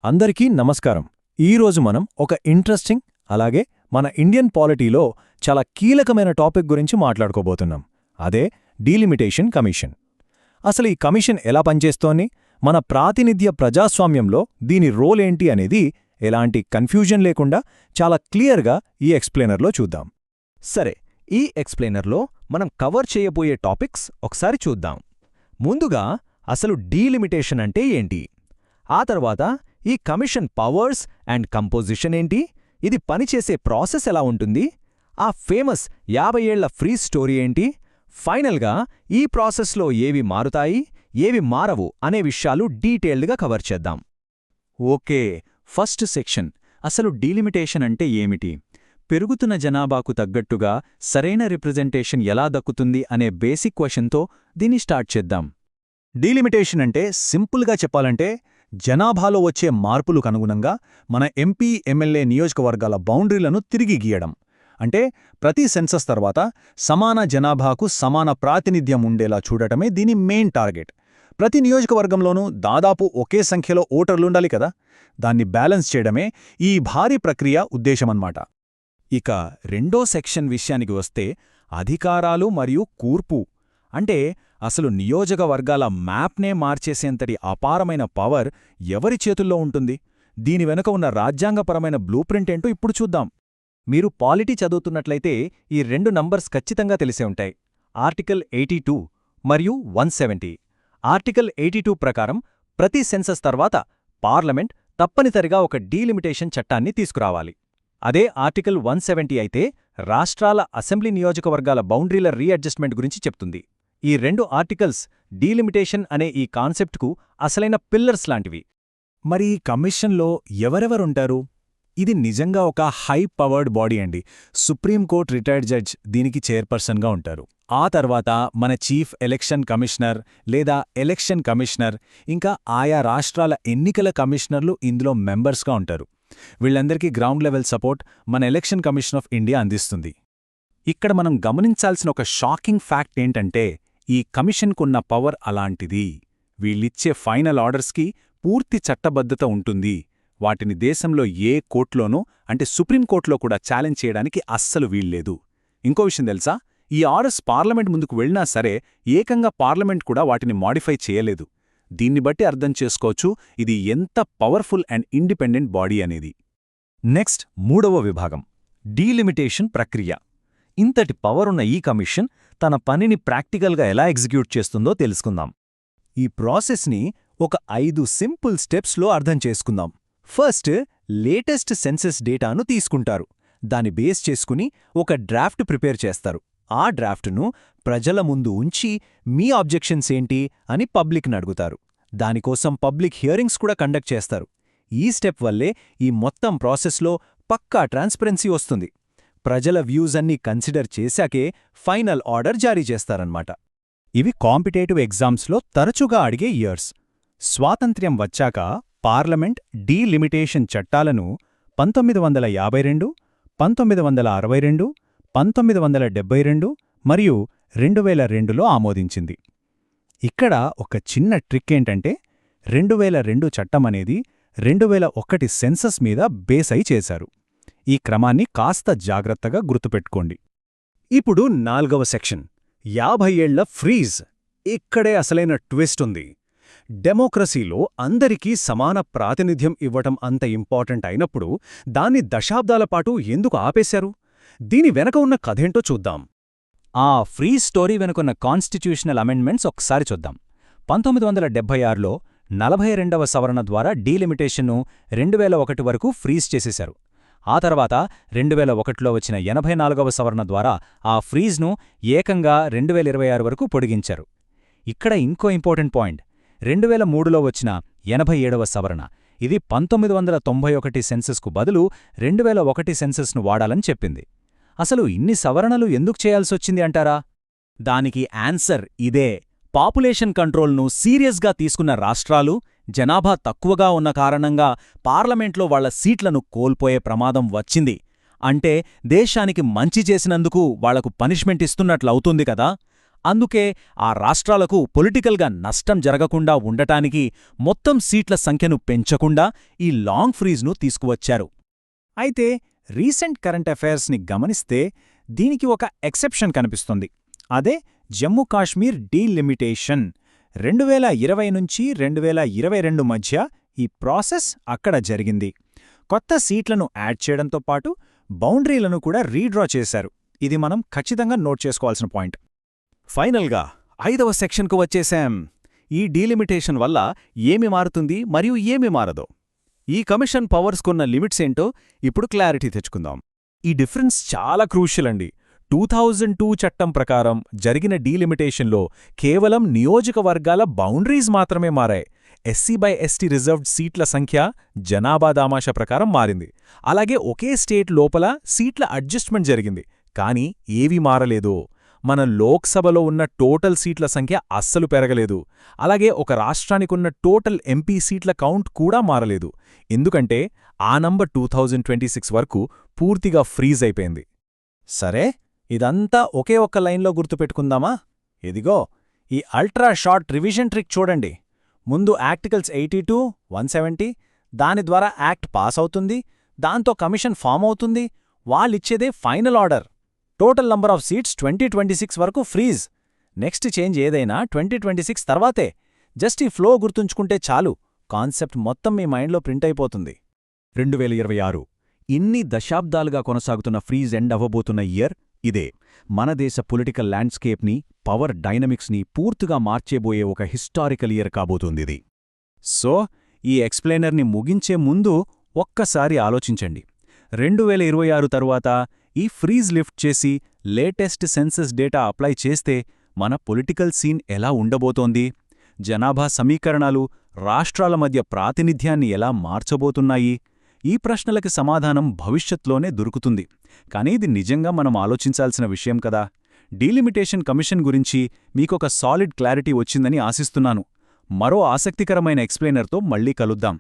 అందరికీ నమస్కారం. ఈరోజు మనం ఒక ఇంట్రెస్టింగ్ అలాగే మన ఇండియన్ పాలిటీలో చాలా కీలకమైన టాపిక్ గురించి మాట్లాడుకోబోతున్నాం. అదే డీలిమిటేషన్ కమిషన్. అసలు ఈ కమిషన్ ఎలా పనిచేస్తోంది, మన ప్రాతినిధ్య ప్రజాస్వామ్యంలో దీని రోల్ ఏంటి అనేది ఎలాంటి కన్ఫ్యూజన్ లేకుండా చాలా క్లియర్గా ఈ ఎక్స్ప్లెయినర్లో చూద్దాం. సరే, ఈ ఎక్స్ప్లెయినర్లో మనం కవర్ చేయబోయే టాపిక్స్ ఒకసారి చూద్దాం. ముందుగా అసలు డీలిమిటేషన్ అంటే ఏంటి, ఆ తర్వాత ఈ కమిషన్ పవర్స్ అండ్ కంపోజిషన్ ఏంటి, ఇది పనిచేసే ప్రాసెస్ ఎలా ఉంటుంది, ఆ ఫేమస్ 50 ఏళ్ల ఫ్రీజ్ స్టోరీ ఏంటి, ఫైనల్గా ఈ ప్రాసెస్లో ఏవి మారుతాయి ఏవి మారవు అనే విషయాలు డీటెయిల్డ్గా కవర్ చేద్దాం. ఓకే, ఫస్ట్ సెక్షన్ అసలు డీలిమిటేషన్ అంటే ఏమిటి, పెరుగుతున్న జనాభాకు తగ్గట్టుగా సరైన రిప్రజెంటేషన్ ఎలా దక్కుతుంది అనే బేసిక్ క్వశ్చన్తో దీన్ని స్టార్ట్ చేద్దాం. డీలిమిటేషన్ అంటే సింపుల్గా చెప్పాలంటే జనాభాలో వచ్చే మార్పులకు అనుగుణంగా మన ఎంపీ ఎమ్మెల్యే నియోజకవర్గాల బౌండరీలను తిరిగి గీయడం. అంటే ప్రతి సెన్సస్ తర్వాత సమాన జనాభాకు సమాన ప్రాతినిధ్యం ఉండేలా చూడటమే దీని మెయిన్ టార్గెట్. ప్రతి నియోజకవర్గంలోనూ దాదాపు ఒకే సంఖ్యలో ఓటర్లుండాలి కదా, దాన్ని బ్యాలెన్స్ చేయడమే ఈ భారీ ప్రక్రియ ఉద్దేశమన్నమాట. ఇక రెండో సెక్షన్ విషయానికి వస్తే అధికారాలు మరియు కూర్పు. అంటే అసలు నియోజకవర్గాల మ్యాప్నే మార్చేసేంతటి అపారమైన పవర్ ఎవరి చేతుల్లో ఉంటుంది, దీని వెనుక ఉన్న రాజ్యాంగపరమైన బ్లూప్రింట్ ఏంటో ఇప్పుడు చూద్దాం. మీరు పాలిటీ చదువుతున్నట్లయితే ఈ రెండు నంబర్స్ ఖచ్చితంగా తెలిసే ఉంటాయి, ఆర్టికల్ 82 మరియు 170. ఆర్టికల్ 82 ప్రకారం ప్రతి సెన్సస్ తర్వాత పార్లమెంట్ తప్పనిసరిగా ఒక డీలిమిటేషన్ చట్టాన్ని తీసుకురావాలి. అదే ఆర్టికల్ 170 అయితే రాష్ట్రాల అసెంబ్లీ నియోజకవర్గాల బౌండరీల రీఅడ్జస్ట్మెంట్ గురించి చెప్తుంది. ఈ రెండు ఆర్టికల్స్ డీలిమిటేషన్ అనే ఈ కాన్సెప్ట్కు అసలైన పిల్లర్స్ లాంటివి. మరి ఈ కమిషన్లో ఎవరెవరుంటారు? ఇది నిజంగా ఒక హై పవర్డ్ బాడీ అండి. సుప్రీంకోర్టు రిటైర్డ్ జడ్జ్ దీనికి చైర్పర్సన్గా ఉంటారు. ఆ తర్వాత మన చీఫ్ ఎలక్షన్ కమిషనర్ లేదా ఎలక్షన్ కమిషనర్, ఇంకా ఆయా రాష్ట్రాల ఎన్నికల కమిషనర్లు ఇందులో మెంబర్స్గా ఉంటారు. వీళ్ళందరికీ గ్రౌండ్ లెవెల్ సపోర్ట్ మన ఎలక్షన్ కమిషన్ ఆఫ్ ఇండియా అందిస్తుంది. ఇక్కడ మనం గమనించాల్సిన ఒక షాకింగ్ ఫ్యాక్ట్ ఏంటంటే ఈ కమిషన్కున్న పవర్ అలాంటిది. వీళ్ళిచ్చే ఫైనల్ ఆర్డర్స్కి పూర్తి చట్టబద్ధత ఉంటుంది. వాటిని దేశంలో ఏ కోర్టులోనూ అంటే సుప్రీంకోర్టులో కూడా ఛాలెంజ్ చేయడానికి అస్సలు వీల్లేదు. ఇంకో విషయం తెలుసా, ఈ ఆర్డర్స్ పార్లమెంట్ ముందుకు వెళ్ళినా సరే ఏకంగా పార్లమెంట్ కూడా వాటిని మాడిఫై చేయలేదు. దీన్ని బట్టి అర్థం చేసుకోవచ్చు ఇది ఎంత పవర్ఫుల్ అండ్ ఇండిపెండెంట్ బాడీ అనేది. నెక్స్ట్ మూడవ విభాగం, డీలిమిటేషన్ ప్రక్రియ. ఇంతటి పవరున్న ఈ కమిషన్ తన పనిని ప్రాక్టికల్గా ఎలా ఎగ్జిక్యూట్ చేస్తుందో తెలుసుకుందాం. ఈ ప్రాసెస్ని ఒక 5 సింపుల్ స్టెప్స్లో అర్థం చేసుకుందాం. ఫస్ట్, లేటెస్ట్ సెన్సస్ డేటాను తీసుకుంటారు. దాన్ని బేస్ చేసుకుని ఒక డ్రాఫ్ట్ ప్రిపేర్ చేస్తారు. ఆ డ్రాఫ్ట్ను ప్రజల ముందు ఉంచి మీ ఆబ్జెక్షన్స్ ఏంటి అని పబ్లిక్ని అడుగుతారు. దానికోసం పబ్లిక్ హియరింగ్స్ కూడా కండక్ట్ చేస్తారు. ఈ స్టెప్ వల్లే ఈ మొత్తం ప్రాసెస్లో పక్కా ట్రాన్స్పరెన్సీ వస్తుంది. ప్రజల వ్యూస్ అన్నీ కన్సిడర్ చేశాకే ఫైనల్ ఆర్డర్ జారీ చేస్తారన్నమాట. ఇవి కాంపిటేటివ్ ఎగ్జామ్స్లో తరచుగా అడిగే ఇయర్స్. స్వాతంత్ర్యం వచ్చాక పార్లమెంట్ డీలిమిటేషన్ చట్టాలను 1952, 1962, 1972 మరియు 2002లో ఆమోదించింది. ఇక్కడ ఒక చిన్న ట్రిక్ ఏంటంటే 2002 చట్టమనేది 2001 సెన్సస్ మీద బేస్ అయి చేశారు. ఈ క్రమాన్ని కాస్త జాగ్రత్తగా గుర్తుపెట్టుకోండి. ఇప్పుడు 4వ సెక్షన్, 50 ఏళ్ల ఫ్రీజ్. ఇక్కడే అసలైన ట్విస్ట్ ఉంది. డెమోక్రసీలో అందరికీ సమాన ప్రాతినిధ్యం ఇవ్వటం అంత ఇంపార్టెంట్ అయినప్పుడు దాన్ని దశాబ్దాల పాటు ఎందుకు ఆపేశారు? దీని వెనక ఉన్న కథేంటో చూద్దాం. ఆ ఫ్రీజ్ స్టోరీ వెనుకున్న కాన్స్టిట్యూషనల్ అమెండ్మెంట్స్ ఒకసారి చూద్దాం. 1976లో 42వ సవరణ ద్వారా డీలిమిటేషన్ను 2001 వరకు ఫ్రీజ్ చేసేశారు. ఆ తర్వాత 2001లో వచ్చిన 84వ సవరణ ద్వారా ఆ ఫ్రీజ్ను ఏకంగా 2026 వరకు పొడిగించారు. ఇక్కడ ఇంకో ఇంపార్టెంట్ పాయింట్, 2003లో వచ్చిన 87వ సవరణ, ఇది 1991 సెన్సస్కు బదులు 2001 సెన్సస్ను వాడాలని చెప్పింది. అసలు ఇన్ని సవరణలు ఎందుకు చేయాల్సొచ్చింది అంటారా? దానికి ఆన్సర్ ఇదే. పాపులేషన్ కంట్రోల్ను సీరియస్గా తీసుకున్న రాష్ట్రాలు జనాభా తక్కువగా ఉన్న కారణంగా పార్లమెంట్లో వాళ్ల సీట్లను కోల్పోయే ప్రమాదం వచ్చింది. అంటే దేశానికి మంచి చేసినందుకు వాళ్లకు పనిష్మెంట్ ఇస్తున్నట్లవుతుంది కదా. అందుకే ఆ రాష్ట్రాలకు పొలిటికల్గా నష్టం జరగకుండా ఉండటానికి మొత్తం సీట్ల సంఖ్యను పెంచకుండా ఈ లాంగ్ ఫ్రీజ్ను తీసుకువచ్చారు. అయితే రీసెంట్ కరెంట్ అఫైర్స్ని గమనిస్తే దీనికి ఒక ఎక్సెప్షన్ కనిపిస్తుంది. అదే జమ్మూ కాశ్మీర్ డీలిమిటేషన్. 2020 నుంచి 2022 మధ్య ఈ ప్రాసెస్ అక్కడ జరిగింది. కొత్త సీట్లను యాడ్ చేయడంతో పాటు బౌండరీలను కూడా రీడ్రా చేశారు. ఇది మనం ఖచ్చితంగా నోట్ చేసుకోవాల్సిన పాయింట్. ఫైనల్గా 5వ సెక్షన్కు వచ్చేశాం. ఈ డీలిమిటేషన్ వల్ల ఏమి మారుతుంది మరియు ఏమి మారదో, ఈ కమిషన్ పవర్స్కున్న లిమిట్స్ ఏంటో ఇప్పుడు క్లారిటీ తెచ్చుకుందాం. ఈ డిఫరెన్స్ చాలా క్రూషియల్ అండి. 2002 చట్టం ప్రకారం జరిగిన డీలిమిటేషన్లో కేవలం నియోజకవర్గాల బౌండరీస్ మాత్రమే మారాయి. SC/ST రిజర్వ్డ్ సీట్ల సంఖ్య జనాభా దామాషా ప్రకారం మారింది. అలాగే ఒకే స్టేట్ లోపల సీట్ల అడ్జస్ట్మెంట్ జరిగింది. కానీ ఏవీ మారలేదు. మన లోక్సభలో ఉన్న టోటల్ సీట్ల సంఖ్య అస్సలు పెరగలేదు. అలాగే ఒక రాష్ట్రానికున్న టోటల్ ఎంపీ సీట్ల కౌంట్ కూడా మారలేదు. ఎందుకంటే ఆ నంబర్ 2026 వరకు పూర్తిగా ఫ్రీజ్ అయిపోయింది. సరే, ఇదంతా ఒకే ఒక్క లైన్లో గుర్తుపెట్టుకుందామా? ఇదిగో ఈ అల్ట్రా షార్ట్ రివిజన్ ట్రిక్ చూడండి. ముందు ఆర్టికల్స్ 82, 170, దాని ద్వారా యాక్ట్ పాస్ అవుతుంది. దాంతో కమిషన్ ఫామ్ అవుతుంది. వాళ్ళిచ్చేదే final order. Total number of seats 2026 వరకు ఫ్రీజ్. నెక్స్ట్ చేంజ్ ఏదైనా 2026 తర్వాతే. జస్ట్ ఈ ఫ్లో గుర్తుంచుకుంటే చాలు, కాన్సెప్ట్ మొత్తం మీ మైండ్లో ప్రింట్ అయిపోతుంది. 2026 ఇన్ని దశాబ్దాలుగా కొనసాగుతున్న ఫ్రీజ్ ఎండ్ అవ్వబోతున్న ఇయర్ ఇదే. మన దేశ పొలిటికల్ ల్యాండ్స్కేప్ని, పవర్ డైనమిక్స్ని పూర్తిగా మార్చేబోయే ఒక హిస్టారికల్ ఇయర్ కాబోతుందిది. సో ఈ ఎక్స్ప్లెయినర్ని ముగించే ముందు ఒక్కసారి ఆలోచించండి. 2026 తరువాత ఈ ఫ్రీజ్ లిఫ్ట్ చేసి లేటెస్ట్ సెన్సస్ డేటా అప్లై చేస్తే మన పొలిటికల్ సీన్ ఎలా ఉండబోతోంది? జనాభా సమీకరణాలు రాష్ట్రాల మధ్య ప్రాతినిధ్యాన్ని ఎలా మార్చబోతున్నాయి? ఈ ప్రశ్నలకి సమాధానం భవిష్యత్లోనే దొరుకుతుంది. కానీ ఇది నిజంగా మనం ఆలోచించాల్సిన విషయం కదా. డీలిమిటేషన్ కమిషన్ గురించి మీకొక సాలిడ్ క్లారిటీ వచ్చిందని ఆశిస్తున్నాను. మరో ఆసక్తికరమైన ఎక్స్ప్లెయినర్తో మళ్ళీ కలుద్దాం.